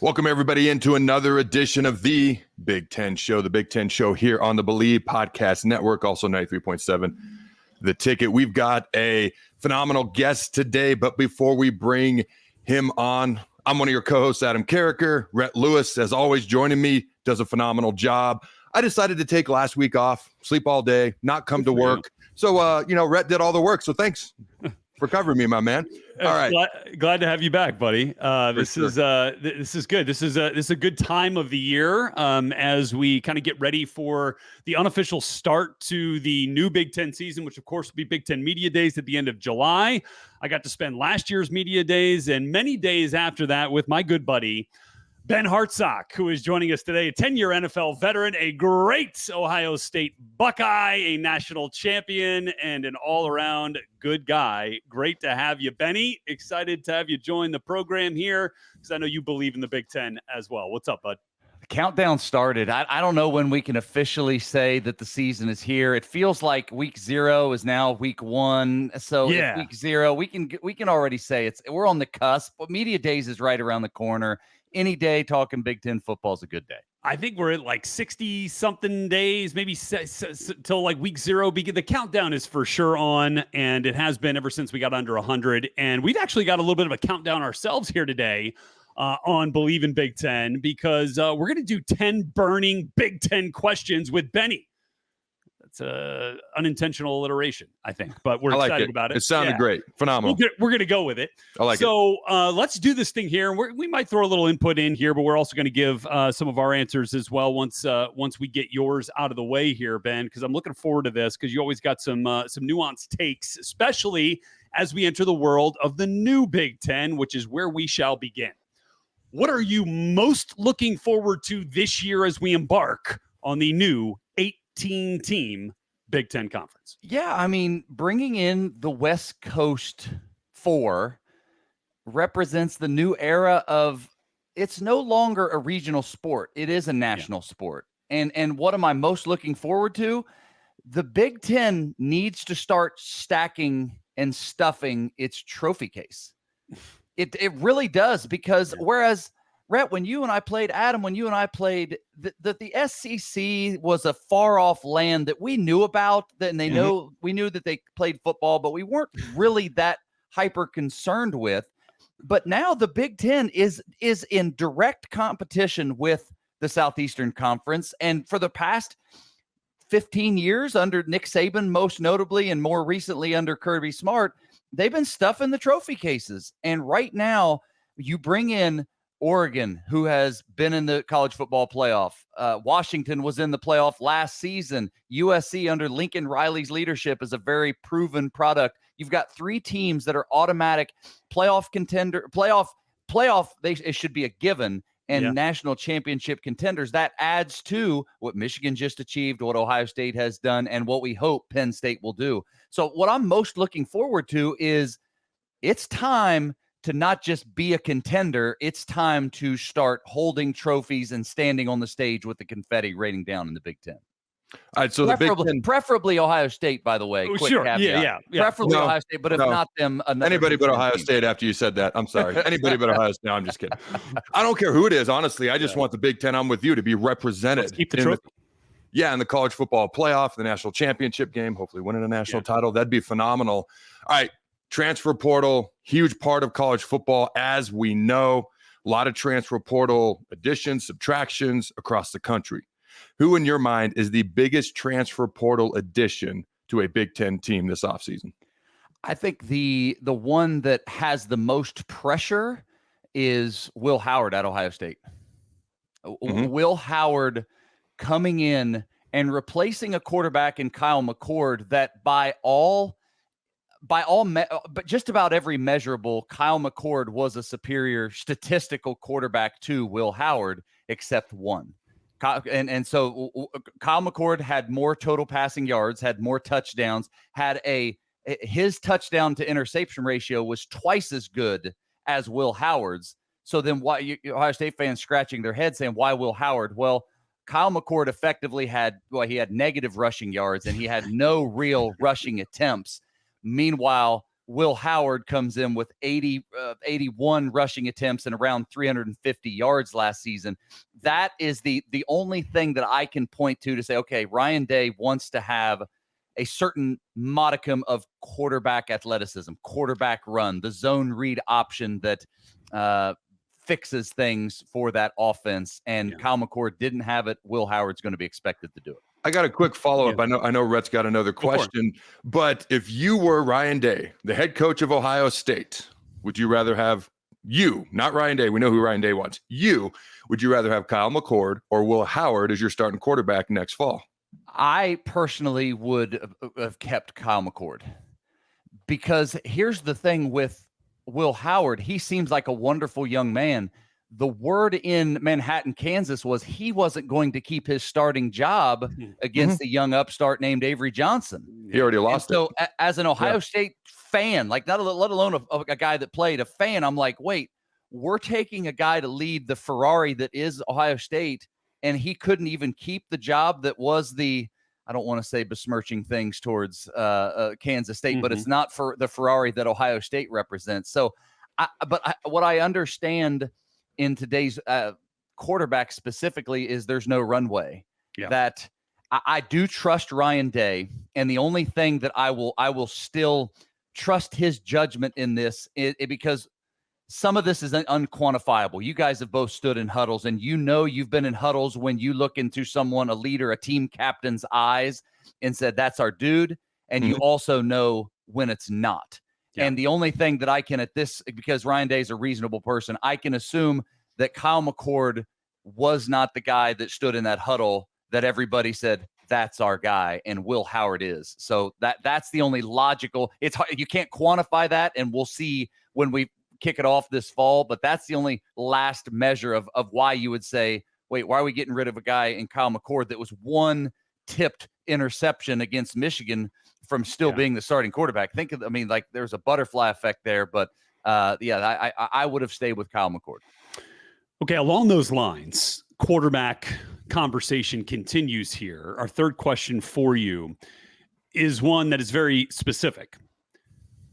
Welcome, everybody, into another edition of the Big Ten Show, the Big Ten Show here on the Believe Podcast Network, also 93.7 The Ticket. We've got a phenomenal guest today, but before we bring him on, I'm one of your co-hosts, Adam Carricker. Rhett Lewis, as always, joining me, does a phenomenal job. I decided to take last week off, sleep all day, not come to work. So, Rhett did all the work, so thanks for covering me, my man. All right, glad to have you back, buddy. This is good. This is a good time of the year as we kind of get ready for the unofficial start to the new Big Ten season, which of course will be Big Ten Media Days at the end of July. I got to spend last year's Media Days and many days after that with my good buddy Ben Hartsock, who is joining us today, a 10-year NFL veteran, a great Ohio State Buckeye, a national champion, and an all-around good guy. Great to have you, Benny. Excited to have you join the program here because I know you believe in the Big Ten as well. What's up, bud? The countdown started. I don't know when we can officially say that the season is here. It feels like week 0 is now week 1. So yeah. Week 0, we can already say we're on the cusp. But Media Days is right around the corner. Any day talking Big Ten football is a good day. I think we're at like 60-something days, maybe till like week 0. The countdown is for sure on, and it has been ever since we got under 100. And we've actually got a little bit of a countdown ourselves here today on Believe in Big Ten because we're going to do 10 burning Big Ten questions with Benny. That's an unintentional alliteration, I think, but we're excited about it. It sounded great. Phenomenal. We're going to go with it. I like it. So let's do this thing here. We might throw a little input in here, but we're also going to give some of our answers as well once we get yours out of the way here, Ben, because I'm looking forward to this because you always got some nuanced takes, especially as we enter the world of the new Big Ten, which is where we shall begin. What are you most looking forward to this year as we embark on the new 18-team Big Ten Conference? Yeah, I mean, bringing in the West Coast 4 represents the new era of it's no longer a regional sport. It is a national sport. And what am I most looking forward to? The Big Ten needs to start stacking and stuffing its trophy case. It really does, because whereas Rhett, when you and I played, Adam, when you and I played, the SEC was a far off land that we knew about, and we knew that they played football, but we weren't really that hyper concerned with. But now the Big Ten is in direct competition with the Southeastern Conference, and for the past 15 years under Nick Saban, most notably, and more recently under Kirby Smart, they've been stuffing the trophy cases. And right now, you bring in Oregon, who has been in the college football playoff. Washington was in the playoff last season. USC under Lincoln Riley's leadership is a very proven product. You've got 3 teams that are automatic playoff contender, it should be a given, and national championship contenders. That adds to what Michigan just achieved, what Ohio State has done, and what we hope Penn State will do. So what I'm most looking forward to is it's time to not just be a contender. It's time to start holding trophies and standing on the stage with the confetti raining down in the Big Ten. All right, so the Big Ten, preferably Ohio State, by the way. Sure, yeah. Preferably Ohio State, but if not them, anybody but Ohio State. After you said that, I'm sorry. Anybody but Ohio State. No, I'm just kidding. I don't care who it is. Honestly, I just want the Big Ten. I'm with you to be represented. Let's keep the trophy. In the college football playoff, the national championship game, hopefully winning a national title. That'd be phenomenal. All right, transfer portal, huge part of college football, as we know. A lot of transfer portal additions, subtractions across the country. Who, in your mind, is the biggest transfer portal addition to a Big Ten team this offseason? I think the one that has the most pressure is Will Howard at Ohio State. Will Howard coming in and replacing a quarterback in Kyle McCord that but just about every measurable, Kyle McCord was a superior statistical quarterback to Will Howard, except one. And so Kyle McCord had more total passing yards, had more touchdowns, his touchdown to interception ratio was twice as good as Will Howard's. So then why Ohio State fans scratching their head saying, why Will Howard? Well, Kyle McCord effectively had negative rushing yards and he had no real rushing attempts. Meanwhile, Will Howard comes in with 81 rushing attempts and around 350 yards last season. That is the only thing that I can point to say, okay, Ryan Day wants to have a certain modicum of quarterback athleticism, quarterback run, the zone read option that fixes things for that offense. And Kyle McCord didn't have it. Will Howard's going to be expected to do it. I got a quick follow-up. I know Rhett's got another question, but if you were Ryan Day, the head coach of Ohio State, would you rather have not Ryan Day, we know who Ryan Day wants, would you rather have Kyle McCord or Will Howard as your starting quarterback next fall? I personally would have kept Kyle McCord, because here's the thing with Will Howard. He seems like a wonderful young man. The word in Manhattan, Kansas was he wasn't going to keep his starting job against the young upstart named Avery Johnson. He already lost it. So as an Ohio State fan, like let alone a guy that played, a fan, I'm like, wait, we're taking a guy to lead the Ferrari that is Ohio State, and he couldn't even keep the job that was I don't want to say besmirching things towards Kansas State, but it's not for the Ferrari that Ohio State represents. So, what I understand in today's quarterback specifically is there's no runway. That I do trust Ryan Day, and the only thing that I will still trust his judgment in this because some of this is unquantifiable. You guys have both stood in huddles, and you've been in huddles when you look into someone, a leader, a team captain's eyes and said, that's our dude. And you also know when it's not. And the only thing that I can because Ryan Day is a reasonable person, I can assume that Kyle McCord was not the guy that stood in that huddle that everybody said, that's our guy, and Will Howard is. So that's the only logical. It's hard, you can't quantify that, and we'll see when we kick it off this fall, but that's the only last measure of why you would say, wait, why are we getting rid of a guy in Kyle McCord that was one tipped interception against Michigan from still being the starting quarterback? There's a butterfly effect there, but I would have stayed with Kyle McCord. Okay, along those lines, quarterback conversation continues here. Our third question for you is one that is very specific.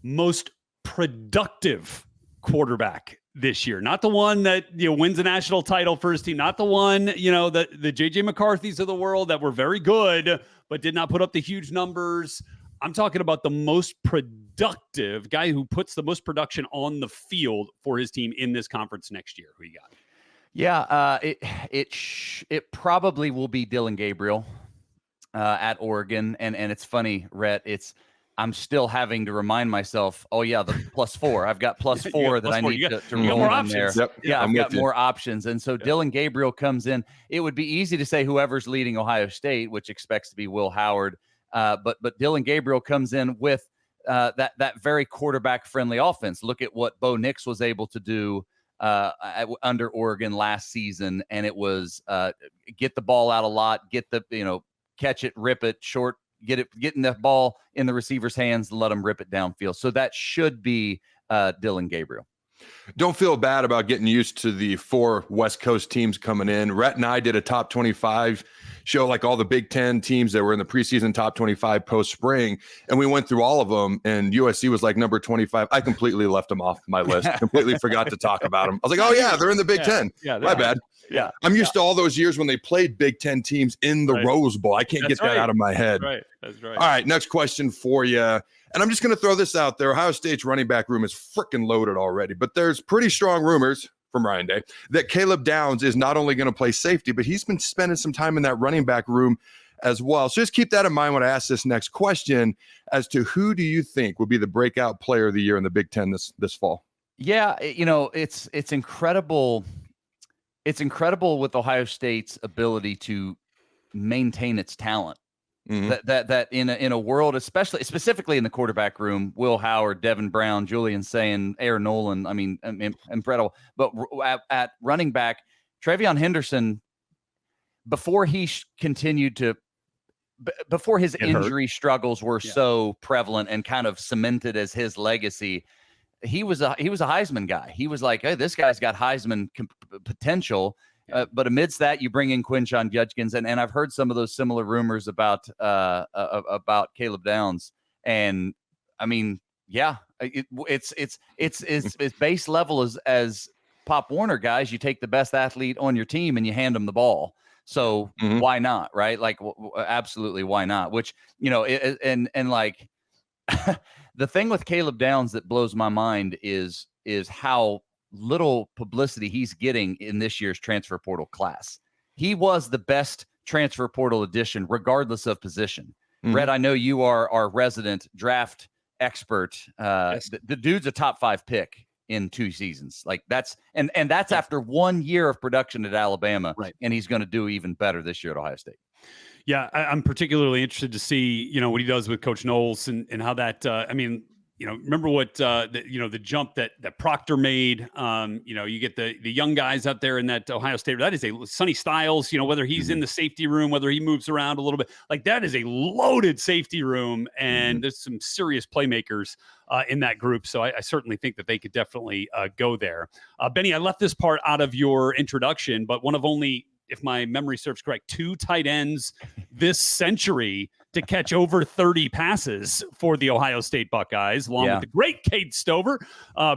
Most productive quarterback this year, not the one that wins a national title for his team, not the one the JJ McCarthy's of the world that were very good but did not put up the huge numbers. I'm talking about the most productive guy who puts the most production on the field for his team in this conference next year. Who you got? Yeah, it probably will be Dylan Gabriel at Oregon, and it's funny, Rhett. I'm still having to remind myself, the +4. I've got +4 that I need to roll in there. Yep. Yeah, I've got more options. And so Dylan Gabriel comes in. It would be easy to say whoever's leading Ohio State, which expects to be Will Howard. But Dylan Gabriel comes in with that very quarterback-friendly offense. Look at what Bo Nix was able to do under Oregon last season, and it was get the ball out a lot, catch it, rip it, short, getting the ball in the receiver's hands, let him rip it downfield. So that should be Dylan Gabriel. Don't feel bad about getting used to the 4 West Coast teams coming in. Rhett and I did a top 25 show, like all the Big Ten teams that were in the preseason top 25 post-spring, and we went through all of them, and USC was like number 25. I completely left them off my list, completely forgot to talk about them. I was like, oh, yeah, they're in the Big Ten. Yeah, my bad. Yeah, I'm used to all those years when they played Big Ten teams in the Rose Bowl. I can't get that out of my head. That's right. All right, next question for you. And I'm just going to throw this out there. Ohio State's running back room is freaking loaded already, but there's pretty strong rumors from Ryan Day that Caleb Downs is not only going to play safety, but he's been spending some time in that running back room as well. So just keep that in mind when I ask this next question as to who do you think will be the breakout player of the year in the Big Ten this fall? Yeah, it's incredible. It's incredible with Ohio State's ability to maintain its talent. That in a world, specifically in the quarterback room, Will Howard, Devin Brown, Julian Sayin, Aaron Nolan, incredible. But at running back, Travion Henderson, before he before his injury struggles were so prevalent and kind of cemented as his legacy, he was a Heisman guy. He was like, hey, this guy's got Heisman potential. But amidst that, you bring in Quinshon Judkins, and I've heard some of those similar rumors about Caleb Downs. And Yeah, it's base level as Pop Warner guys. You take the best athlete on your team and you hand them the ball. So why not, right? Like, absolutely, why not? Which, and like the thing with Caleb Downs that blows my mind is how little publicity he's getting in this year's transfer portal class. He was the best transfer portal addition, regardless of position. Rhett, I know you are our resident draft expert. Yes. The dude's a top 5 pick in 2 seasons. Like that's after 1 year of production at Alabama, right? And he's going to do even better this year at Ohio State. Yeah, I'm particularly interested to see, what he does with Coach Knowles and how that. Remember what the jump that Proctor made. You get the young guys out there in that Ohio State. That is a Sonny Styles. Whether he's in the safety room, whether he moves around a little bit, like that is a loaded safety room, and there's some serious playmakers in that group. So I certainly think that they could definitely go there. Benny, I left this part out of your introduction, but one of only, if my memory serves correct, 2 tight ends this century to catch over 30 passes for the Ohio State Buckeyes, along with the great Cade Stover,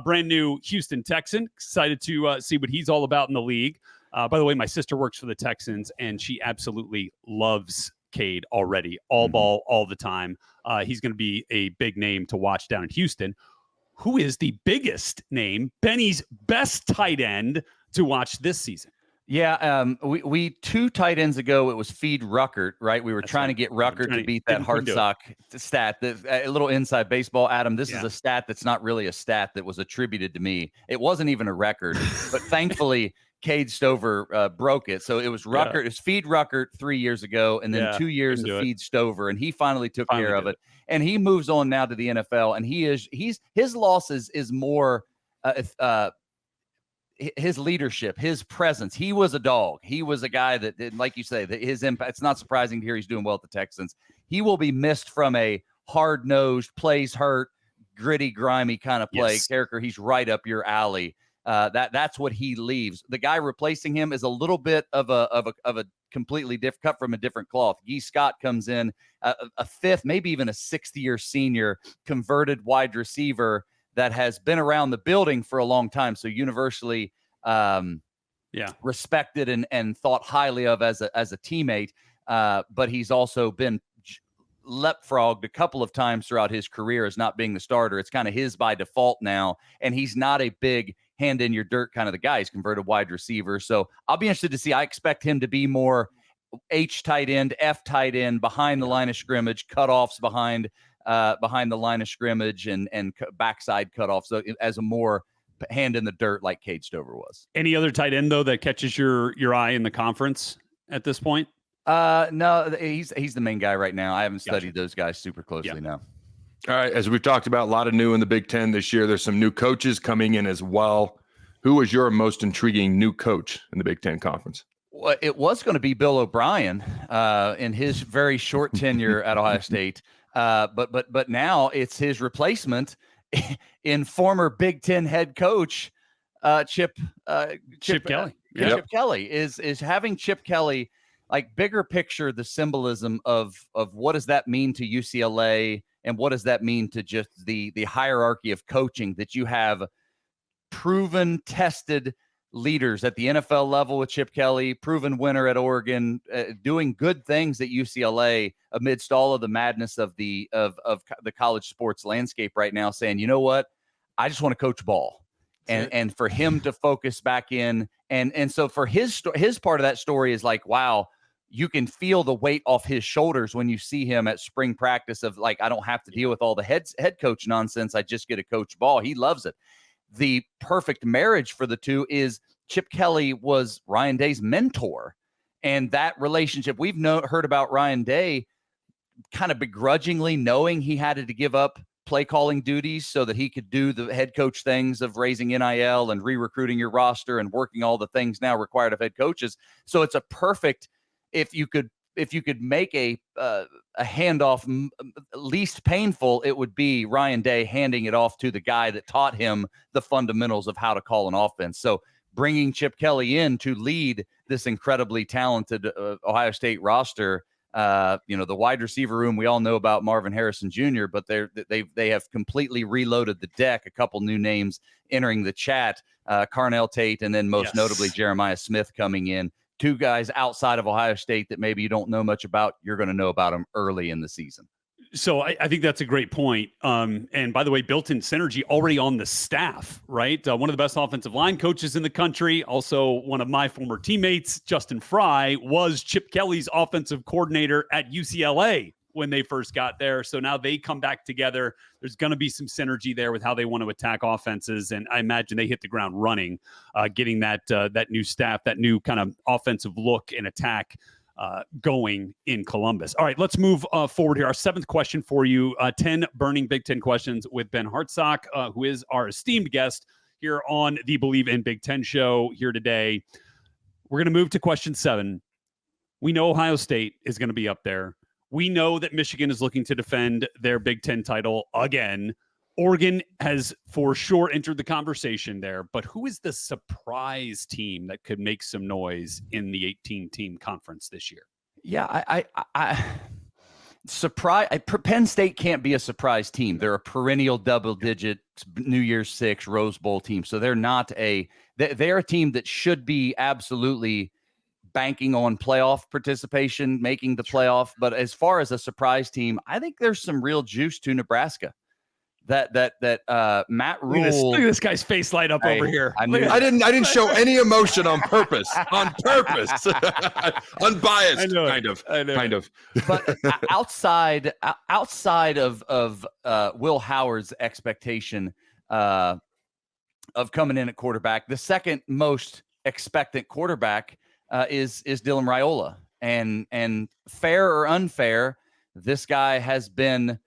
brand new Houston Texan. Excited to see what he's all about in the league. By the way, my sister works for the Texans, and she absolutely loves Cade already. All ball, all the time. He's going to be a big name to watch down in Houston. Who is the biggest name, Benny's best tight end to watch this season? Yeah, we 2 tight ends ago, it was feed Ruckert, right? We were trying to get Ruckert to beat that Hartsock stat. A little inside baseball, Adam. This is a stat that's not really a stat that was attributed to me. It wasn't even a record, but thankfully Cade Stover broke it. So it was Ruckert. It was feed Ruckert 3 years ago, and then 2 years of feed Stover, and he finally took care of it. And he moves on now to the NFL, and his losses is more his leadership, his presence. He was a dog. He was a guy that, like you say, that his impact. It's not surprising to hear he's doing well at the Texans. He will be missed from a hard-nosed, plays hurt, gritty, grimy kind of play character. He's right up your alley. That's what he leaves. The guy replacing him is a little bit of a completely different, cut from a different cloth. Guy Scott comes in, a 5th, maybe even a 6th-year senior, converted wide receiver that has been around the building for a long time, so universally respected and thought highly of as a teammate. But he's also been leapfrogged a couple of times throughout his career as not being the starter. It's kind of his by default now, and he's not a big hand in your dirt kind of the guy. He's converted wide receiver, so I'll be interested to see. I expect him to be more H tight end, F tight end, behind the line of scrimmage, cutoffs behind the line of scrimmage and backside cutoffs, so as a more hand in the dirt like Cade Stover was. Any other tight end though that catches your eye in the conference at this point? No, he's the main guy right now. I haven't studied those guys super closely now. All right, as we've talked about, a lot of new in the Big Ten this year. There's some new coaches coming in as well. Who was your most intriguing new coach in the Big Ten Conference? Well, it was going to be Bill O'Brien in his very short tenure at Ohio State. But now it's his replacement in former Big Ten head coach Chip Kelly. Chip Kelly is having Chip Kelly, like, bigger picture, the symbolism of what does that mean to UCLA and what does that mean to just the hierarchy of coaching, that you have proven, tested leaders at the NFL level with Chip Kelly, proven winner at Oregon, doing good things at UCLA amidst all of the madness of the college sports landscape right now, saying, you know what, I just want to coach ball. And for him to focus back in. And so for his part of that story is like, wow, you can feel the weight off his shoulders when you see him at spring practice of, like, I don't have to deal with all the head coach nonsense. I just get to coach ball. He loves it. The perfect marriage for the two is Chip Kelly was Ryan Day's mentor. And that relationship, we've heard about Ryan Day kind of begrudgingly knowing he had to give up play calling duties so that he could do the head coach things of raising NIL and re-recruiting your roster and working all the things now required of head coaches. So it's a perfect, if you could make a handoff least painful, it would be Ryan Day handing it off to the guy that taught him the fundamentals of how to call an offense. So bringing Chip Kelly in to lead this incredibly talented Ohio State roster The wide receiver room, we all know about Marvin Harrison Jr., but they have completely reloaded the deck. A couple new names entering the chat, Carnell Tate, and then most notably Jeremiah Smith coming in. Two guys outside of Ohio State that maybe you don't know much about. You're going to know about them early in the season. So I think that's a great point. And by the way, built-in synergy already on the staff, right? One of the best offensive line coaches in the country. Also, one of my former teammates, Justin Fry, was Chip Kelly's offensive coordinator at UCLA when they first got there. So now they come back together. There's going to be some synergy there with how they want to attack offenses. And I imagine they hit the ground running, getting that new staff, that new kind of offensive look and attack going in Columbus. All right, let's move forward here. Our seventh question for you, 10 burning Big Ten questions with Ben Hartsock, who is our esteemed guest here on the Believe in Big Ten show here today. We're going to move to question 7. We know Ohio State is going to be up there. We know that Michigan is looking to defend their Big Ten title again. Oregon has for sure entered the conversation there, but who is the surprise team that could make some noise in the 18-team conference this year? Yeah, Penn State can't be a surprise team. They're a perennial double-digit New Year's Six Rose Bowl team, so they're a team that should be absolutely banking on playoff participation, making the playoff. But as far as a surprise team, I think there's some real juice to Nebraska. That Matt Rule. Look at this guy's face light up over here. I didn't show any emotion on purpose. Unbiased, kind of. But outside of Will Howard's expectation of coming in at quarterback, the second most expectant quarterback is Dylan Raiola. And fair or unfair, this guy has been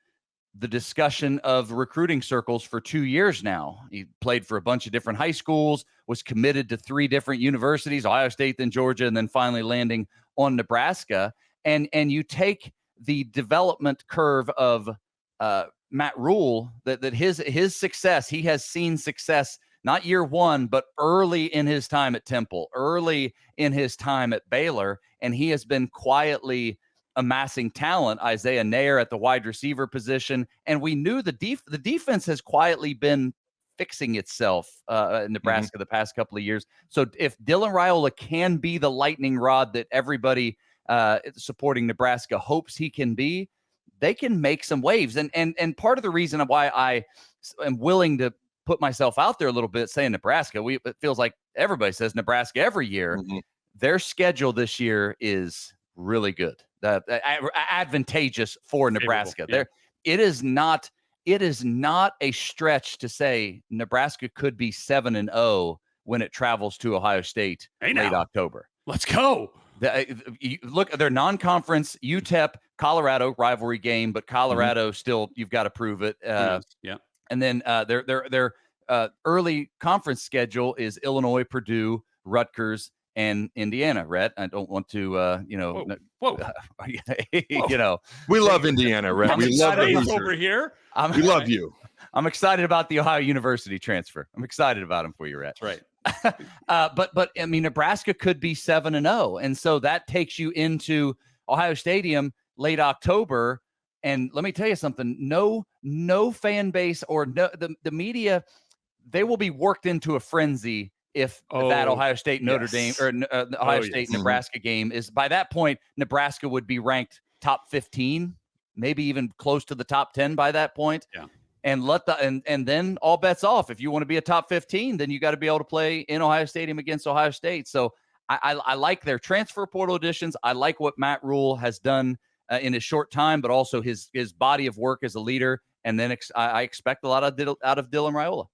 the discussion of recruiting circles for 2 years now. He played for a bunch of different high schools, was committed to 3 different universities, Ohio State, then Georgia, and then finally landing on Nebraska. And you take the development curve of Matt Rule, that his success, he has seen success, not year one, but early in his time at Temple, early in his time at Baylor, and he has been quietly amassing talent. Isaiah Nair at the wide receiver position, and we knew the defense has quietly been fixing itself in Nebraska the past couple of years. So if Dylan Raiola can be the lightning rod that everybody supporting Nebraska hopes he can be, they can make some waves. And part of the reason why I am willing to put myself out there a little bit saying Nebraska, it feels like everybody says Nebraska every year. Their schedule this year is really good. Advantageous for Nebraska. Yeah. It is not a stretch to say Nebraska could be 7-0 when it travels to Ohio State late October. Let's go. Look, their non-conference UTEP Colorado rivalry game, but Colorado still, you've got to prove it. Yeah. And then their early conference schedule is Illinois, Purdue, Rutgers, and Indiana. Rhett, I don't want to, we love Indiana, Rhett. We love over here. We love you. I'm excited about the Ohio University transfer. I'm excited about him for you, Rhett. That's right. But I mean, Nebraska could be 7-0, and so that takes you into Ohio Stadium late October. And let me tell you something: no fan base or the media, they will be worked into a frenzy if that Ohio State Notre Dame or Ohio State Nebraska game is. By that point, Nebraska would be ranked top 15, maybe even close to the top 10 by that point. Yeah. And and then all bets off. If you want to be a top 15, then you got to be able to play in Ohio Stadium against Ohio State. So I like their transfer portal additions. I like what Matt Rule has done in his short time, but also his body of work as a leader. And then I expect a lot out of Dylan Raiola.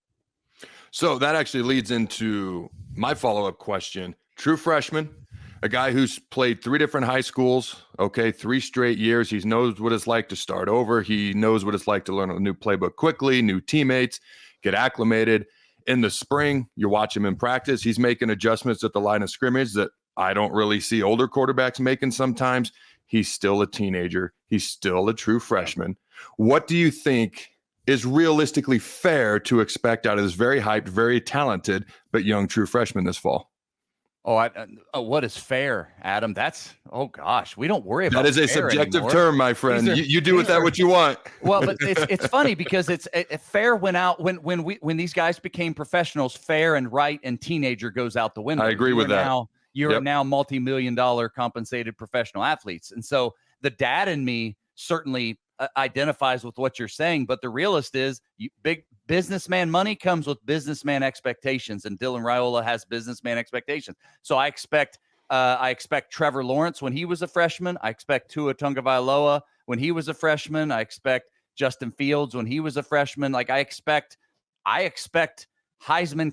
So that actually leads into my follow-up question. True freshman, a guy who's played 3 different high schools, 3 straight years. He knows what it's like to start over. He knows what it's like to learn a new playbook quickly, new teammates, get acclimated. In the spring, you watch him in practice. He's making adjustments at the line of scrimmage that I don't really see older quarterbacks making sometimes. He's still a teenager. He's still a true freshman. What do you think is realistically fair to expect out of this very hyped, very talented, but young true freshman this fall? What is fair, Adam? Oh gosh, we don't worry about that. Is a fair subjective anymore. term, my friend. You do with that what you want. Well, but it's funny because fair went out when these guys became professionals. Fair and right and teenager goes out the window. I agree with that. You're now multi-million-dollar compensated professional athletes, and so the dad in me certainly identifies with what you're saying. But the realist is, big businessman money comes with businessman expectations, and Dylan Raiola has businessman expectations. So I expect Trevor Lawrence when he was a freshman. I expect Tua Tagovailoa when he was a freshman. I expect Justin Fields when he was a freshman. Like I expect Heisman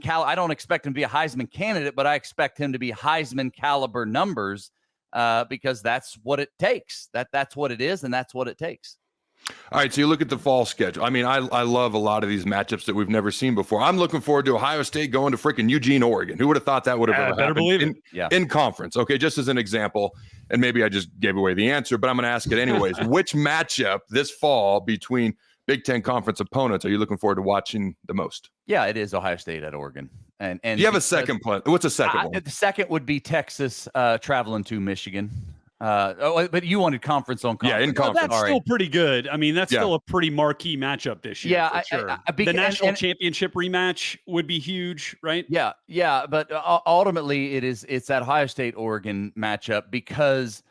I don't expect him to be a Heisman candidate, but I expect him to be Heisman caliber numbers because that's what it takes. That's what it is, and that's what it takes. All right, so you look at the fall schedule. I mean, I love a lot of these matchups that we've never seen before. I'm looking forward to Ohio State going to freaking Eugene, Oregon. Who would have thought that would have ever better happened believe it. in conference? Okay, just as an example, and maybe I just gave away the answer, but I'm going to ask it anyways. Which matchup this fall between Big Ten conference opponents are you looking forward to watching the most? Yeah, it is Ohio State at Oregon. And you have a second plan. What's a second one? The second would be Texas traveling to Michigan. But you wanted conference on conference. Yeah, in conference. That's still pretty good. I mean, that's still a pretty marquee matchup this year. Yeah, for sure. The national championship rematch would be huge, right? Yeah. But ultimately, it's that Ohio State Oregon matchup because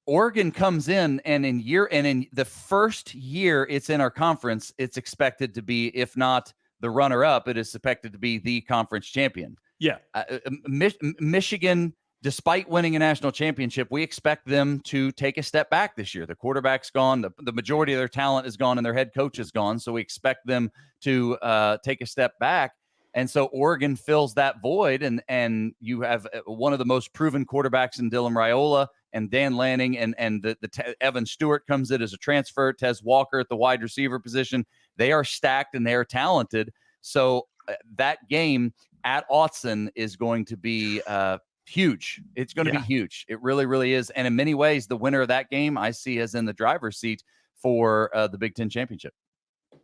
Oregon comes in and in the first year it's in our conference, it's expected to be, if not the runner-up, it is expected to be the conference champion. Yeah, Michigan. Despite winning a national championship, we expect them to take a step back this year. The quarterback's gone. The majority of their talent is gone and their head coach is gone. So we expect them to take a step back. And so Oregon fills that void. And you have one of the most proven quarterbacks in Dylan Raiola and Dan Lanning. And Evan Stewart comes in as a transfer. Tez Walker at the wide receiver position. They are stacked and they are talented. So that game at Autzen is going to be huge. It's going to be huge. It really, really is. And in many ways, the winner of that game I see as in the driver's seat for the Big Ten championship.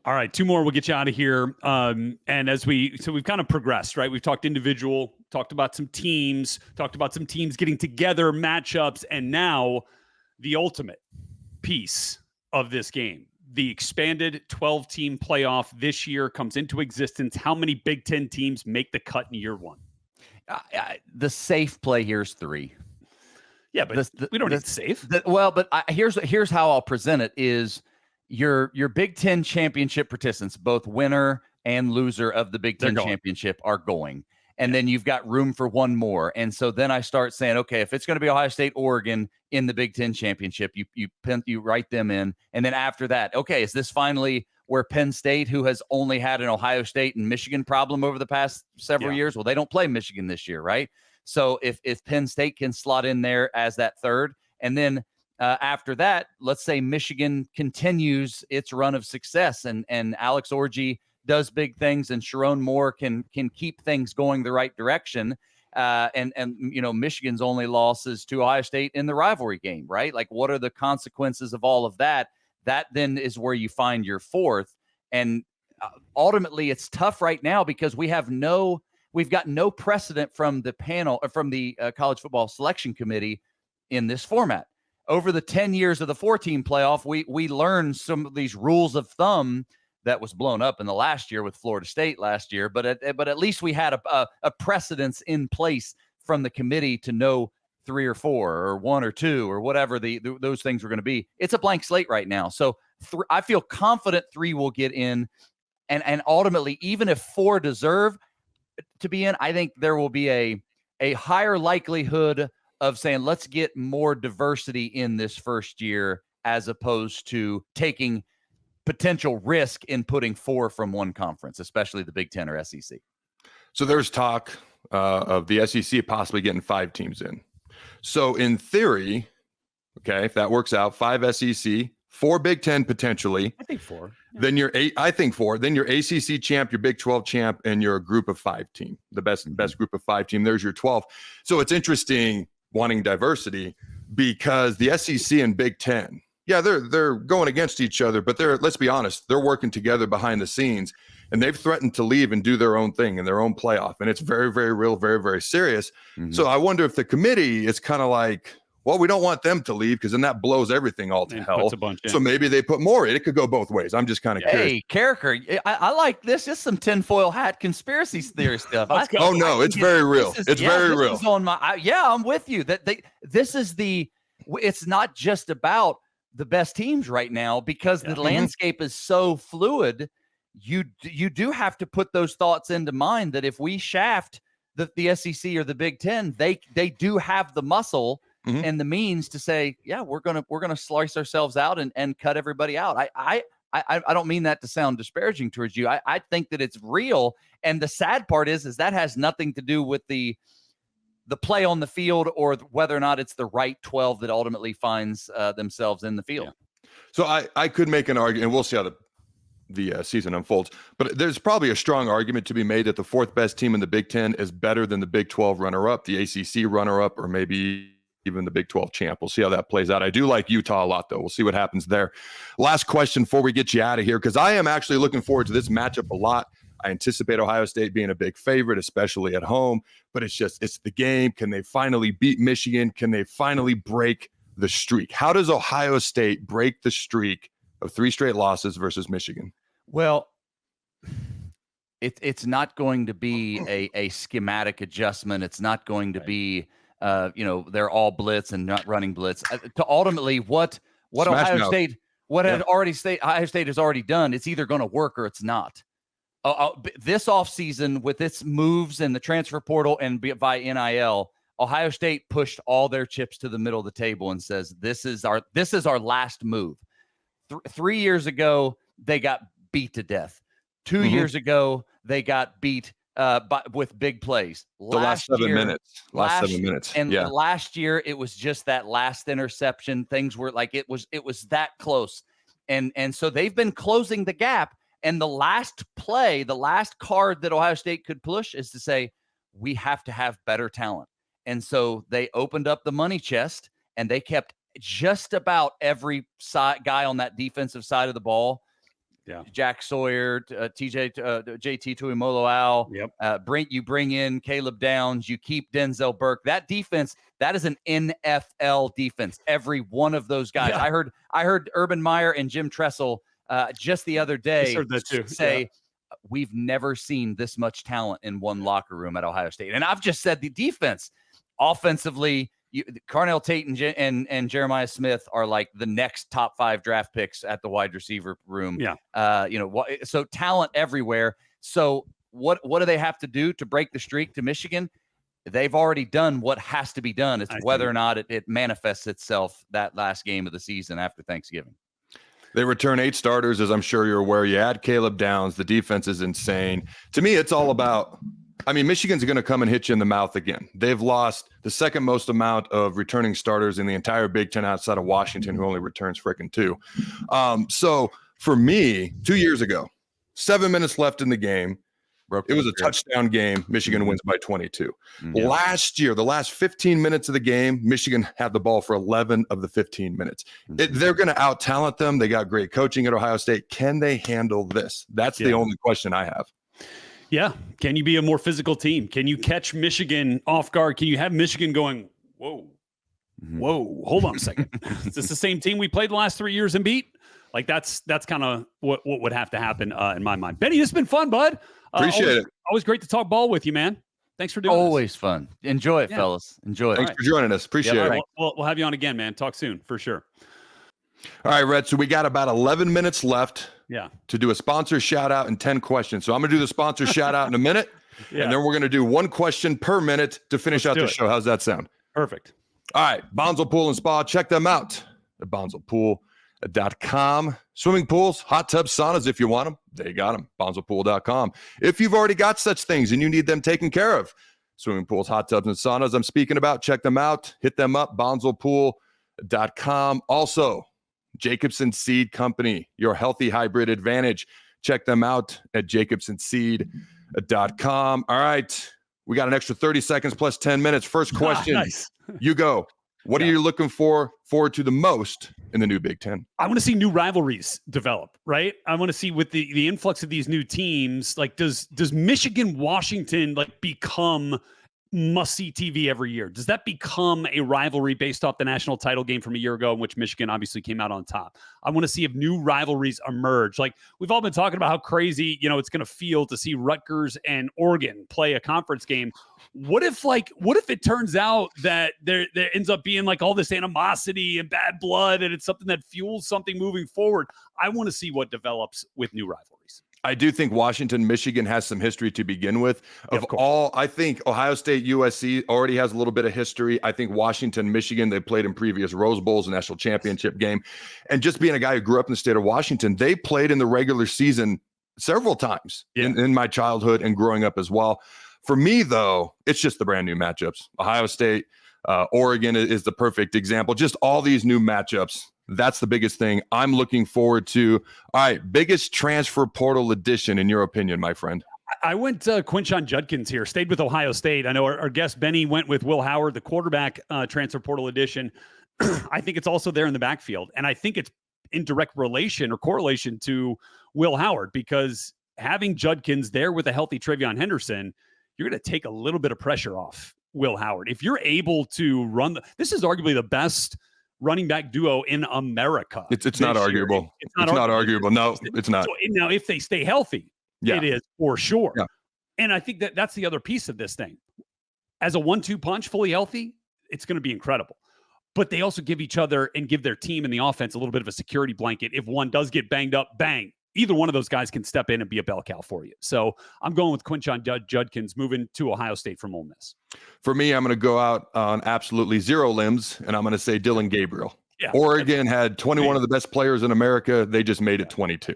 All right, two more. We'll get you out of here. And we've kind of progressed, right? We've talked individual, talked about some teams getting together, matchups, and now the ultimate piece of this game. The expanded 12-team playoff this year comes into existence. How many Big Ten teams make the cut in year one? The safe play here is 3. Yeah, but we don't need safe. Here's how I'll present it: is your Big Ten championship participants, both winner and loser of the Big Ten championship, are going, and then you've got room for one more. And so then I start saying, okay, if it's going to be Ohio State, Oregon in the Big Ten championship, you write them in, and then after that, okay, is this finally where Penn State, who has only had an Ohio State and Michigan problem over the past several years, well, they don't play Michigan this year, right? So if Penn State can slot in there as that third, and then after that, let's say Michigan continues its run of success, and Alex Orji does big things, and Sharon Moore can keep things going the right direction, and Michigan's only loss is to Ohio State in the rivalry game, right? Like, what are the consequences of all of that? That then is where you find your fourth. And ultimately, it's tough right now because we've got no precedent from the panel, from the college football selection committee in this format. Over the 10 years of the 4-team playoff, we learned some of these rules of thumb that was blown up in the last year with Florida State last year. But at least we had a precedence in place from the committee to know 3 or 4 or 1 or 2 or whatever those things were going to be. It's a blank slate right now. So I feel confident 3 will get in. And ultimately, even if 4 deserve to be in, I think there will be a higher likelihood of saying, let's get more diversity in this first year, as opposed to taking potential risk in putting 4 from one conference, especially the Big Ten or SEC. So there's talk of the SEC possibly getting 5 teams in. So in theory, okay, if that works out, 5 SEC, 4 Big Ten potentially. I think 4. Yeah. Then you're 8. I think 4. Then your ACC champ, your Big 12 champ, and your group of 5 team, the best group of 5 team. There's your 12. So it's interesting wanting diversity because the SEC and Big Ten, yeah, they're going against each other, but let's be honest, they're working together behind the scenes. and they've threatened to leave and do their own thing in their own playoff. And it's very, very real, very, very serious. Mhm. So I wonder if the committee is kind of like, well, we don't want them to leave because then that blows everything all to And hell. puts a bunch in. So maybe they put more in. It could go both ways. I'm just kind of curious. Hey, Carricker, I like this. This is some tinfoil hat conspiracy theory stuff. Let's go. Oh no, it's very real. It's very real. This is on my, I'm with you. This is it's not just about the best teams right now because the landscape is so fluid. You do have to put those thoughts into mind that if we shaft the SEC or the Big Ten, they do have the muscle and the means to say, yeah, we're gonna slice ourselves out and cut everybody out. I don't mean that to sound disparaging towards you. I think that it's real, and the sad part is that has nothing to do with the play on the field or whether or not it's the right 12 that ultimately finds themselves in the field. Yeah. So I could make an argument, and we'll see how the season unfolds, but there's probably a strong argument to be made that the fourth best team in the Big Ten is better than the Big 12 runner-up, the ACC runner-up, or maybe even the Big 12 champ. We'll see how that plays out. I do like Utah a lot, though. We'll see what happens there. Last question before we get you out of here, because I am actually looking forward to this matchup a lot. I anticipate Ohio State being a big favorite, especially at home, but it's the game. Can they finally beat Michigan? Can they finally break the streak? How does Ohio State break the streak of 3 straight losses versus Michigan? Well, it's not going to be a schematic adjustment. It's not going to be, they're all blitz and not running blitz. To ultimately what Ohio State has already done, it's either going to work or it's not. This offseason, with its moves and the transfer portal and by NIL, Ohio State pushed all their chips to the middle of the table and says, this is our last move. 3 years ago, they got beat to death. 2 years ago, they got beat with big plays. Last 7 minutes. And last year, it was just that last interception. Things were like it was that close. And so they've been closing the gap. And the last play, the last card that Ohio State could push is to say, we have to have better talent. And so they opened up the money chest and they kept just about every guy on that defensive side of the ball. Yeah, Jack Sawyer, JT Tuimoloau. Yep. You bring in Caleb Downs. You keep Denzel Burke. That defense, that is an NFL defense. Every one of those guys. Yeah. I heard Urban Meyer and Jim Tressel just the other day say, we've never seen this much talent in one locker room at Ohio State. And I've just said the defense, offensively, Carnell Tate and Jeremiah Smith are like the next top 5 draft picks at the wide receiver room. Yeah. So talent everywhere. So what do they have to do to break the streak to Michigan? They've already done what has to be done. It's whether or not it manifests itself that last game of the season after Thanksgiving. They return 8 starters, as I'm sure you're aware. You add Caleb Downs. The defense is insane. To me, it's all about, Michigan's going to come and hit you in the mouth again. They've lost the second most amount of returning starters in the entire Big Ten outside of Washington, who only returns frickin' 2. So for me, 2 years ago, 7 minutes left in the game. It was a touchdown game. Michigan wins by 22. Yeah. Last year, the last 15 minutes of the game, Michigan had the ball for 11 of the 15 minutes. They're going to out-talent them. They got great coaching at Ohio State. Can they handle this? That's the only question I have. Yeah. Can you be a more physical team? Can you catch Michigan off guard? Can you have Michigan going, whoa, hold on a second. Is this the same team we played the last 3 years and beat? Like that's kind of what would have to happen in my mind. Benny, this has been fun, bud. Appreciate it. Always great to talk ball with you, man. Thanks for doing this. Always fun. Enjoy it, fellas. Enjoy it. Thanks for joining us. Appreciate it. We'll have you on again, man. Talk soon, for sure. All right, Rhett. So we got about 11 minutes left to do a sponsor shout out and 10 questions. So I'm going to do the sponsor shout out in a minute, and then we're going to do 1 question per minute to finish out the show. How's that sound? Perfect. All right. Bonzel Pool and Spa. Check them out at bonzelpool.com. Swimming pools, hot tubs, saunas, if you want them, they got them. bonzelpool.com. If you've already got such things and you need them taken care of, swimming pools, hot tubs, and saunas I'm speaking about, check them out. Hit them up, bonzelpool.com. Also, Jacobson Seed Company, your healthy hybrid advantage. Check them out at jacobsonseed.com. All right. We got an extra 30 seconds plus 10 minutes. First question. Nice. You go. What are you looking forward to the most in the new Big Ten. I want to see new rivalries develop, right? I want to see with the influx of these new teams, like does Michigan, Washington like become must-see TV every year? Does that become a rivalry based off the national title game from a year ago in which Michigan obviously came out on top? I want to see if new rivalries emerge. Like we've all been talking about how crazy, it's going to feel to see Rutgers and Oregon play a conference game. What if it turns out that there ends up being like all this animosity and bad blood and it's something that fuels something moving forward? I want to see what develops with new rivalries. I do think Washington, Michigan has some history to begin with. I think Ohio State, USC already has a little bit of history. I think Washington, Michigan, they played in previous Rose Bowls, national championship game. And just being a guy who grew up in the state of Washington, they played in the regular season several times in my childhood and growing up as well. For me, though, it's just the brand new matchups. Ohio State, Oregon is the perfect example. Just all these new matchups. That's the biggest thing I'm looking forward to. All right, biggest transfer portal addition in your opinion, my friend? I went Quinshon Judkins here, stayed with Ohio State. I know our guest Benny went with Will Howard, the quarterback transfer portal addition. I think it's also there in the backfield. And I think it's in direct relation or correlation to Will Howard because having Judkins there with a healthy Travion Henderson, you're going to take a little bit of pressure off Will Howard. If you're able to run, this is arguably the best running back duo in America. It's not arguable. It's not arguable. No, it's not. So, now, if they stay healthy, it is for sure. Yeah. And I think that's the other piece of this thing. As a 1-2 punch, fully healthy, it's going to be incredible. But they also give each other and give their team and the offense a little bit of a security blanket. If one does get banged up, bang. Either one of those guys can step in and be a bell cow for you. So I'm going with Quinshon Judkins moving to Ohio State from Ole Miss. For me, I'm going to go out on absolutely zero limbs, and I'm going to say Dylan Gabriel. Yeah. Oregon had 21 of the best players in America. They just made it 22.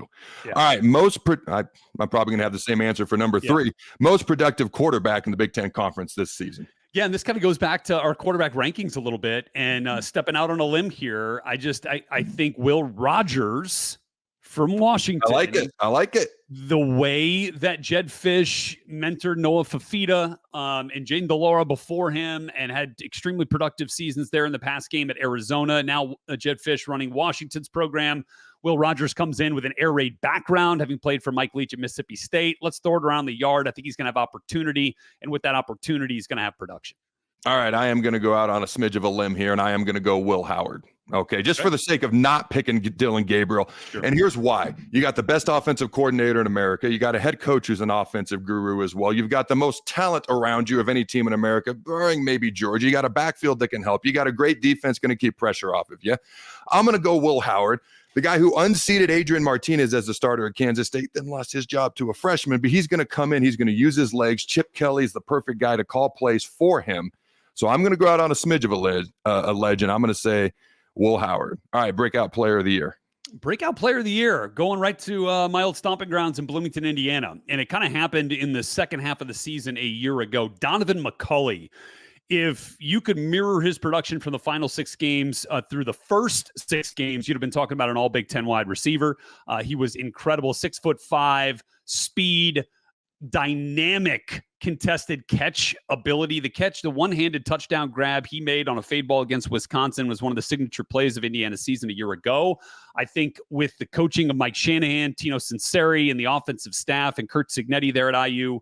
Yeah. All right. I'm probably going to have the same answer for number 3. Most productive quarterback in the Big Ten Conference this season. Yeah, and this kind of goes back to our quarterback rankings a little bit. And stepping out on a limb here, I think Will Rogers from Washington. I like it. The way that Jed Fish mentored Noah Fafita and Jaden DeLaura before him and had extremely productive seasons there in the past game at Arizona. Now Jed Fish running Washington's program. Will Rogers comes in with an air raid background, having played for Mike Leach at Mississippi State. Let's throw it around the yard. I think he's going to have opportunity. And with that opportunity, he's going to have production. All right, I am going to go out on a smidge of a limb here, and I am going to go Will Howard. Okay, just for the sake of not picking Dylan Gabriel. Sure. And here's why. You got the best offensive coordinator in America. You got a head coach who's an offensive guru as well. You've got the most talent around you of any team in America, barring maybe Georgia. You got a backfield that can help. You got a great defense going to keep pressure off of you. I'm going to go Will Howard, the guy who unseated Adrian Martinez as the starter at Kansas State, then lost his job to a freshman. But he's going to come in. He's going to use his legs. Chip Kelly's the perfect guy to call plays for him. So I'm going to go out on a smidge of a ledge, and I'm going to say Will Howard. All right, breakout player of the year. Breakout player of the year, going right to my old stomping grounds in Bloomington, Indiana. And it kind of happened in the second half of the season a year ago. Donovan McCulley. If you could mirror his production from the final 6 games through the first 6 games, you'd have been talking about an all Big Ten wide receiver. He was incredible, 6'5", speed, dynamic contested catch ability. The one-handed touchdown grab he made on a fade ball against Wisconsin was one of the signature plays of Indiana's season a year ago. I think with the coaching of Mike Shanahan, Tino Sinceri, and the offensive staff, and Kurt Cignetti there at IU,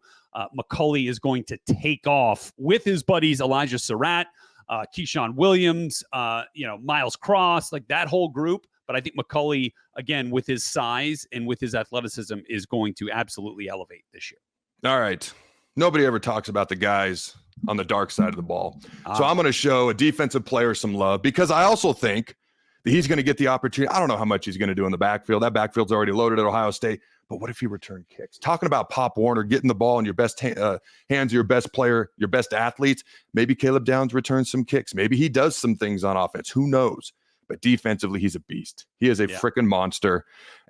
McCulley is going to take off with his buddies Elijah Surratt, Keyshawn Williams, Miles Cross, like that whole group. But I think McCulley, again, with his size and with his athleticism, is going to absolutely elevate this year. All right. Nobody ever talks about the guys on the dark side of the ball. So I'm going to show a defensive player some love because I also think that he's going to get the opportunity. I don't know how much he's going to do in the backfield. That backfield's already loaded at Ohio State. But what if he returned kicks? Talking about Pop Warner, getting the ball in your best hands of your best player, your best athletes. Maybe Caleb Downs returns some kicks. Maybe he does some things on offense. Who knows? But defensively, he's a beast. He is a freaking monster.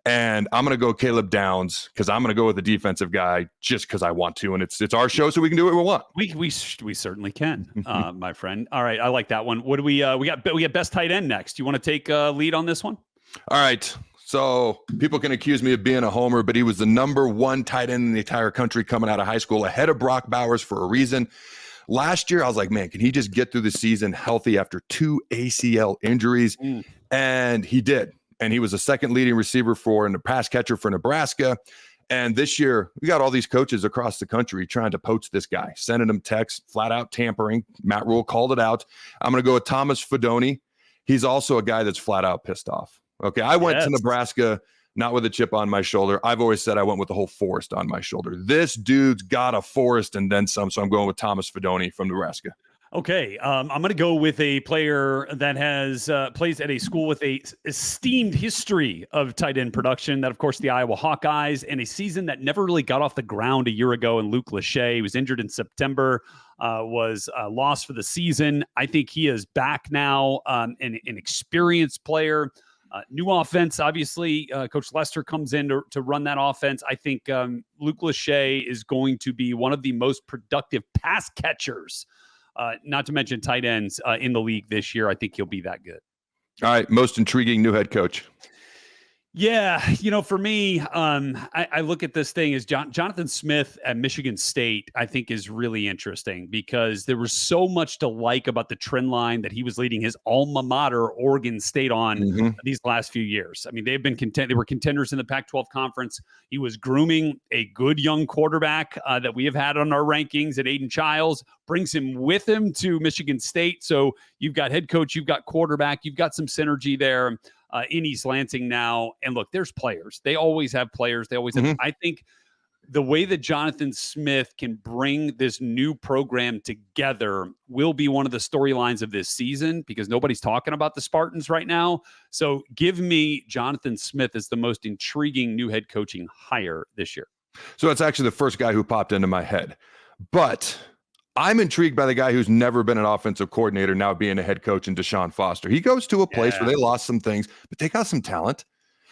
And I'm going to go Caleb Downs because I'm going to go with the defensive guy just because I want to. And it's our show, so we can do what we want. We certainly can, my friend. All right, I like that one. What do we got best tight end next. You want to take lead on this one? All right. So people can accuse me of being a homer, but he was the number 1 tight end in the entire country coming out of high school, ahead of Brock Bowers for a reason. Last year, I was like, man, can he just get through the season healthy after 2 ACL injuries? And he did. And he was a second leading receiver and a pass catcher for Nebraska. And this year, we got all these coaches across the country trying to poach this guy, sending him texts, flat out tampering. Matt Rule called it out. I'm going to go with Thomas Fidone. He's also a guy that's flat out pissed off. Okay, I went to Nebraska not with a chip on my shoulder. I've always said I went with the whole forest on my shoulder. This dude's got a forest and then some. So I'm going with Thomas Fidone from Nebraska. Okay, I'm going to go with a player that has plays at a school with a esteemed history of tight end production. That, of course, the Iowa Hawkeyes, and a season that never really got off the ground a year ago. And Luke Lachey, he was injured in September, was lost for the season. I think he is back now, an experienced player. New offense, obviously. Coach Lester comes in to run that offense. I think Luke Lachey is going to be one of the most productive pass catchers. Not to mention tight ends in the league this year. I think he'll be that good. All right. Most intriguing new head coach. Yeah. For me, I look at this thing as Jonathan Smith at Michigan State, I think is really interesting because there was so much to like about the trend line that he was leading his alma mater, Oregon State, on these last few years. I mean, they've been they were contenders in the Pac-12 conference. He was grooming a good young quarterback that we have had on our rankings at Aiden Childs, brings him with him to Michigan State. So you've got head coach, you've got quarterback, you've got some synergy there. In East Lansing now. And look, there's players. They always have players. They always have. I think the way that Jonathan Smith can bring this new program together will be one of the storylines of this season because nobody's talking about the Spartans right now. So give me Jonathan Smith as the most intriguing new head coaching hire this year. So it's actually the first guy who popped into my head. But I'm intrigued by the guy who's never been an offensive coordinator now being a head coach in Deshaun Foster. He goes to a place where they lost some things, but they got some talent.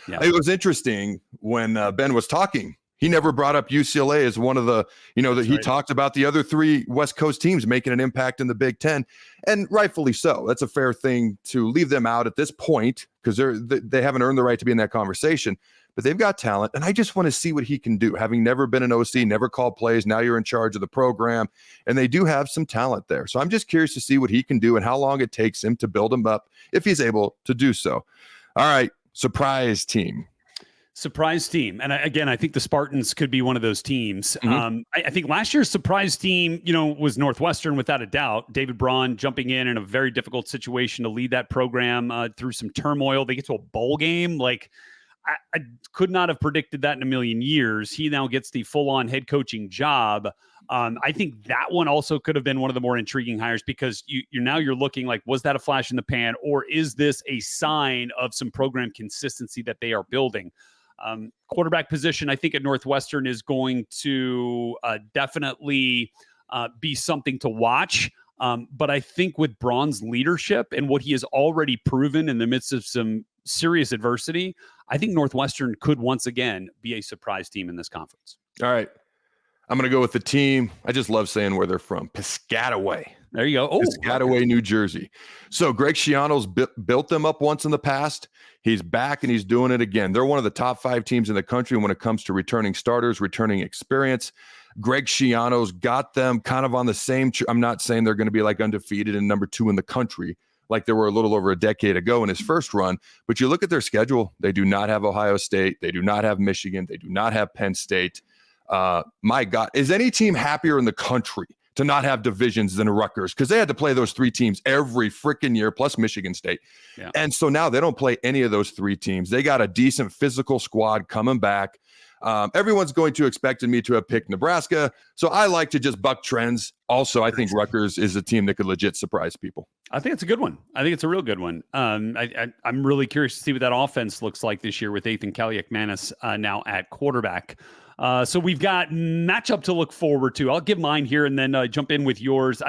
Yeah. It was interesting when Ben was talking. He never brought up UCLA as one of the, that he talked about the other three West Coast teams making an impact in the Big Ten, and rightfully so. That's a fair thing to leave them out at this point because they haven't earned the right to be in that conversation. But they've got talent, and I just want to see what he can do. Having never been an OC, never called plays, now you're in charge of the program, and they do have some talent there. So I'm just curious to see what he can do and how long it takes him to build him up if he's able to do so. All right, surprise team. And I think the Spartans could be one of those teams. I think last year's surprise team, was Northwestern without a doubt. David Braun jumping in a very difficult situation to lead that program through some turmoil. They get to a bowl game. I could not have predicted that in a million years. He now gets the full-on head coaching job. I think that one also could have been one of the more intriguing hires because you're looking like, was that a flash in the pan, or is this a sign of some program consistency that they are building? Quarterback position, I think at Northwestern is going to definitely be something to watch. But I think with Braun's leadership and what he has already proven in the midst of some serious adversity, I think Northwestern could once again be a surprise team in this conference. All right. I'm going to go with the team. I just love saying where they're from. Piscataway. There you go. Piscataway, New Jersey. So Greg Schiano's built them up once in the past. He's back and he's doing it again. They're one of the top 5 teams in the country when it comes to returning starters, returning experience. Greg Schiano's got them kind of on the same. I'm not saying they're going to be like undefeated and number 2 in the country like they were a little over a decade ago in his first run. But you look at their schedule. They do not have Ohio State. They do not have Michigan. They do not have Penn State. My God, is any team happier in the country to not have divisions than Rutgers? Because they had to play those 3 teams every freaking year, plus Michigan State. Yeah. And so now they don't play any of those 3 teams. They got a decent physical squad coming back. Everyone's going to expect me to have picked Nebraska. So I like to just buck trends. Also, I think Rutgers is a team that could legit surprise people. I think it's a good one. I think it's a real good one. I'm really curious to see what that offense looks like this year with Ethan Kaliak-Manis now at quarterback. So we've got matchup to look forward to. I'll give mine here and then jump in with yours.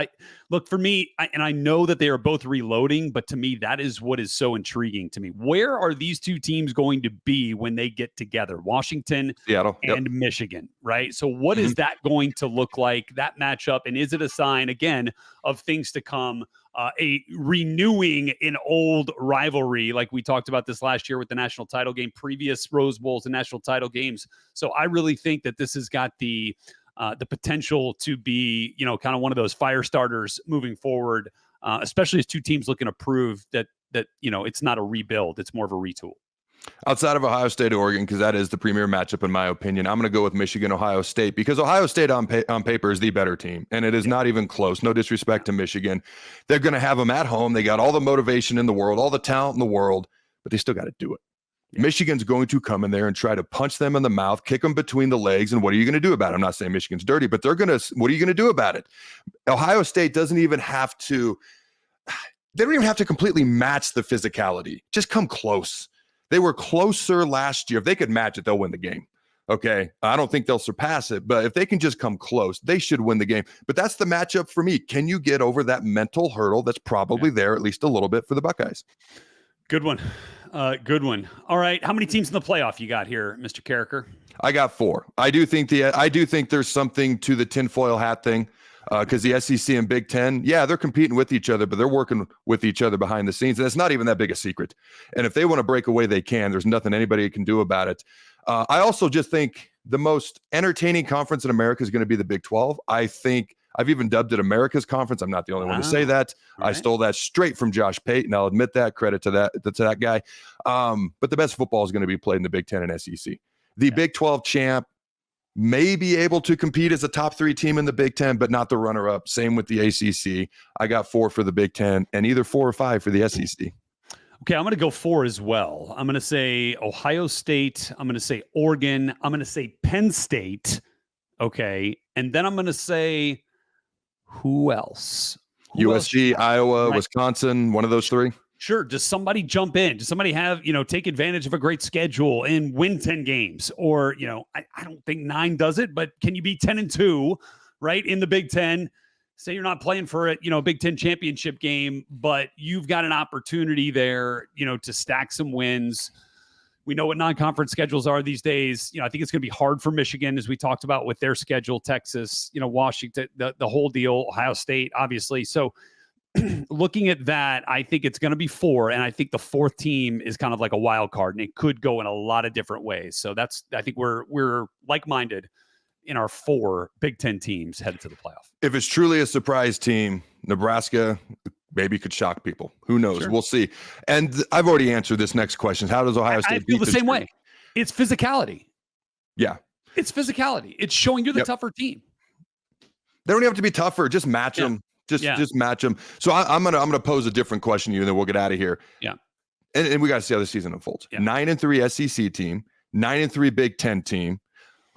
For me, I know that they are both reloading, but to me, that is what is so intriguing to me. Where are these 2 teams going to be when they get together? Washington, Seattle, and Michigan, right? So what is that going to look like, that matchup? And is it a sign, again, of things to come? A renewing an old rivalry, like we talked about this last year with the national title game, previous Rose Bowls and national title games. So I really think that this has got the potential to be, kind of one of those fire starters moving forward, especially as 2 teams looking to prove that it's not a rebuild. It's more of a retool. Outside of Ohio State, Oregon, because that is the premier matchup in my opinion, I'm going to go with Michigan, Ohio State, because Ohio State on paper is the better team, and it is not even close. No disrespect to Michigan. They're going to have them at home. They got all the motivation in the world, all the talent in the world, but they still got to do it. Yeah. Michigan's going to come in there and try to punch them in the mouth, kick them between the legs, and what are you going to do about it? I'm not saying Michigan's dirty, but what are you going to do about it? Ohio State doesn't even have to, they don't even have to completely match the physicality. Just come close. They were closer last year. If they could match it, they'll win the game. Okay. I don't think they'll surpass it, but if they can just come close, they should win the game. But that's the matchup for me. Can you get over that mental hurdle that's probably there at least a little bit for the Buckeyes? Good one. Good one. All right. How many teams in the playoff you got here, Mr. Carricker? I got 4. I do think there's something to the tinfoil hat thing. Because the SEC and Big Ten, yeah, they're competing with each other, but they're working with each other behind the scenes. And it's not even that big a secret. And if they want to break away, they can. There's nothing anybody can do about it. I also just think the most entertaining conference in America is going to be the Big 12. I think I've even dubbed it America's Conference. I'm not the only one to say that. Right. I stole that straight from Josh Payton. I'll admit that. Credit to that guy. But the best football is going to be played in the Big Ten and SEC. The Big 12 champ may be able to compete as a top 3 team in the Big Ten, but not the runner-up. Same with the ACC. I got 4 for the Big Ten and either 4 or 5 for the SEC. Okay, I'm going to go 4 as well. I'm going to say Ohio State. I'm going to say Oregon. I'm going to say Penn State. Okay, and then I'm going to say who else? USC, Iowa, Wisconsin, one of those 3. Sure. Does somebody jump in? Does somebody have, take advantage of a great schedule and win 10 games? Or, I don't think 9 does it, but can you be 10-2, right? In the Big Ten, say you're not playing for a, Big Ten championship game, but you've got an opportunity there, to stack some wins. We know what non-conference schedules are these days. I think it's going to be hard for Michigan, as we talked about with their schedule, Texas, Washington, the whole deal, Ohio State, obviously. So, looking at that, I think it's going to be 4, and I think the 4th team is kind of like a wild card, and it could go in a lot of different ways. So I think we're like-minded in our 4 Big Ten teams headed to the playoff. If it's truly a surprise team, Nebraska maybe could shock people. Who knows? Sure. We'll see. And I've already answered this next question. How does Ohio State I feel the same way. It's physicality. Yeah. It's physicality. It's showing you're the tougher team. They don't even have to be tougher. Just match them. Just match them. So I'm gonna pose a different question to you, and then we'll get out of here. Yeah. And we got to see how the season unfolds. Yeah. 9-3 SEC team, 9-3 Big Ten team.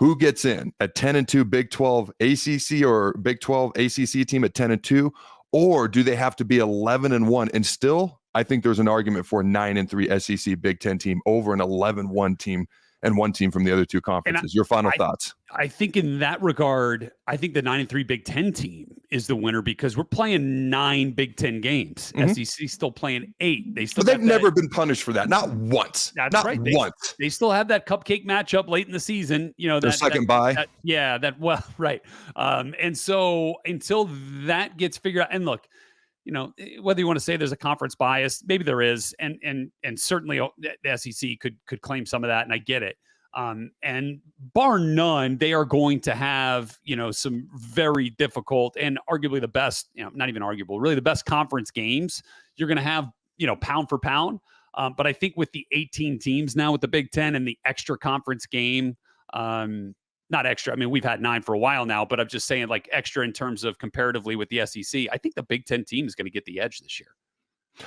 Who gets in? A 10-2 Big 12 ACC or Big 12 ACC team at 10-2, or do they have to be 11-1? And still, I think there's an argument for a 9-3 SEC Big Ten team over an 11-1 team and one team from the other 2 conferences. Your final thoughts? I think in that regard, I think the 9-3 Big Ten team is the winner because we're playing 9 Big Ten games. Mm-hmm. SEC still playing 8. They've never been punished for that. Not once. That's not right. Once. They still have that cupcake matchup late in the season. Their second bye. Right. And so until that gets figured out, and look, whether you want to say there's a conference bias, maybe there is, and certainly the SEC could claim some of that, and I get it. And bar none, they are going to have, some very difficult and arguably the best, not even arguable, really the best conference games you're going to have, pound for pound. But I think with the 18 teams now with the Big Ten and the extra conference game, not extra. I mean, we've had 9 for a while now, but I'm just saying like extra in terms of comparatively with the SEC. I think the Big Ten team is going to get the edge this year.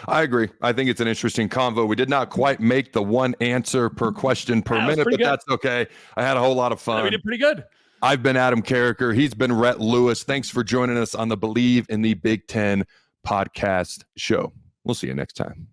I agree. I think it's an interesting convo. We did not quite make the 1 answer per question per minute, but that's okay. I had a whole lot of fun. We did pretty good. I've been Adam Carricker. He's been Rhett Lewis. Thanks for joining us on the Believe in the Big Ten podcast show. We'll see you next time.